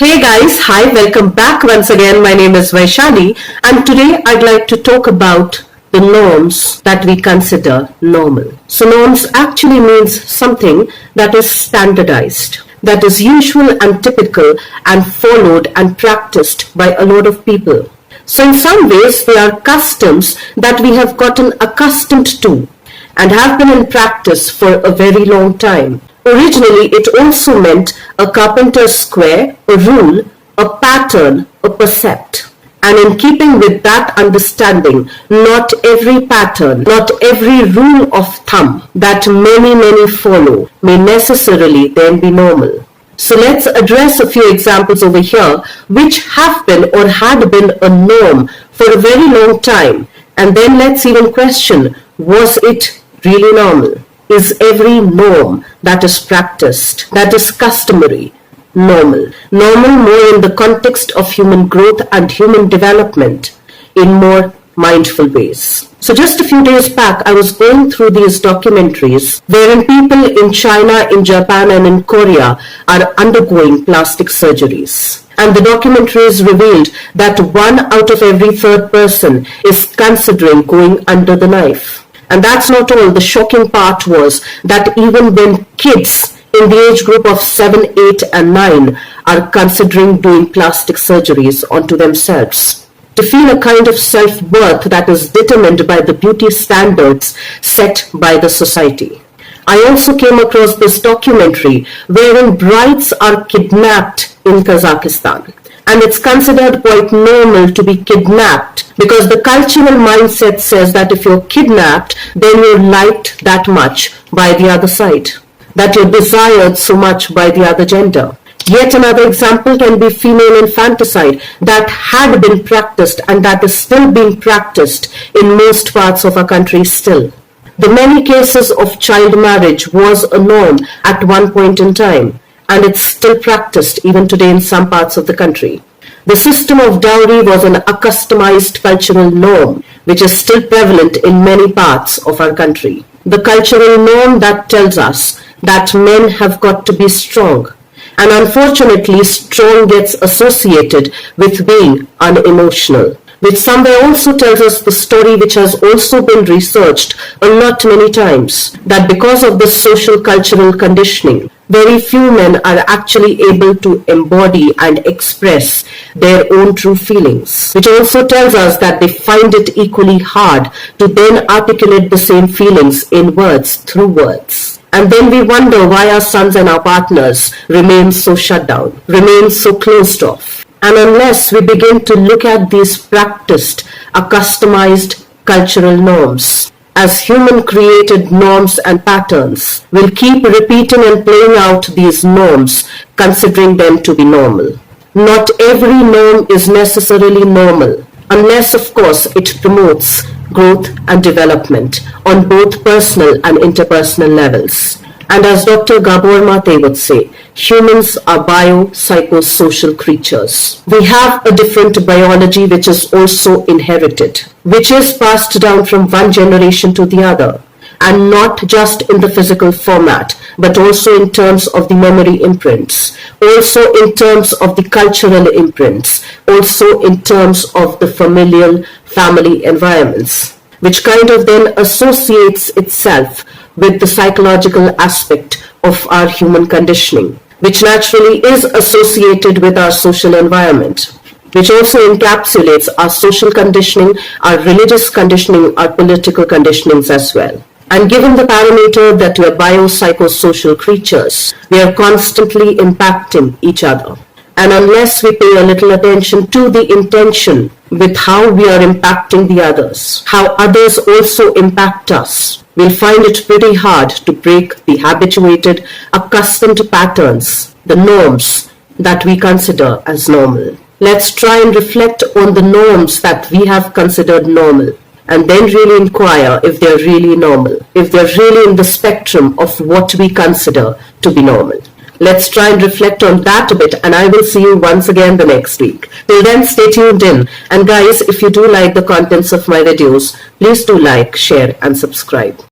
Hey guys, hi, welcome back once again. My name is Vaishali and today I'd like to talk about the norms that we consider normal. So norms actually means something that is standardized, that is usual and typical and followed and practiced by a lot of people. So in some ways they are customs that we have gotten accustomed to and have been in practice for a very long time. Originally, it also meant a carpenter's square, a rule, a pattern, a percept. And in keeping with that understanding, not every pattern, not every rule of thumb that many follow may necessarily then be normal. So let's address a few examples over here which have been or had been a norm for a very long time. And then let's even question, was it really normal? Is every norm that is practiced, that is customary, normal? Normal more in the context of human growth and human development in more mindful ways. So just a few days back, I was going through these documentaries wherein people in China, in Japan and in Korea are undergoing plastic surgeries. And the documentaries revealed that 1 out of every 3rd person is considering going under the knife. And that's not all. The shocking part was that even when kids in the age group of 7, 8 and 9 are considering doing plastic surgeries onto themselves to feel a kind of self-worth that is determined by the beauty standards set by the society. I also came across this documentary wherein brides are kidnapped in Kazakhstan. And it's considered quite normal to be kidnapped because the cultural mindset says that if you're kidnapped, then you're liked that much by the other side, that you're desired so much by the other gender. Yet another example can be female infanticide that had been practiced and that is still being practiced in most parts of our country still. The many cases of child marriage was a norm at one point in time. And it's still practiced even today in some parts of the country. The system of dowry was an accustomized cultural norm, which is still prevalent in many parts of our country. The cultural norm that tells us that men have got to be strong. And unfortunately, strong gets associated with being unemotional, which somewhere also tells us the story which has also been researched a lot many times, that because of this social cultural conditioning, very few men are actually able to embody and express their own true feelings, which also tells us that they find it equally hard to then articulate the same feelings in words, through words. And then we wonder why our sons and our partners remain so shut down, remain so closed off. And unless we begin to look at these practiced, accustomized cultural norms as human-created norms and patterns, we'll keep repeating and playing out these norms, considering them to be normal. Not every norm is necessarily normal, unless, of course, it promotes growth and development on both personal and interpersonal levels. And as Dr. Gabor Mate would say, humans are biopsychosocial creatures. We have a different biology which is also inherited, which is passed down from one generation to the other, and not just in the physical format, but also in terms of the memory imprints, also in terms of the cultural imprints, also in terms of the familial family environments, which kind of then associates itself with the psychological aspect of our human conditioning, which naturally is associated with our social environment, which also encapsulates our social conditioning, our religious conditioning, our political conditionings as well. And given the parameter that we are biopsychosocial creatures, we are constantly impacting each other. And unless we pay a little attention to the intention with how we are impacting the others, how others also impact us, we'll find it pretty hard to break the habituated, accustomed patterns, the norms that we consider as normal. Let's try and reflect on the norms that we have considered normal, and then really inquire if they're really normal, if they're really in the spectrum of what we consider to be normal. Let's try and reflect on that a bit, and I will see you once again the next week. Till then, stay tuned in. And guys, if you do like the contents of my videos, please do like, share and subscribe.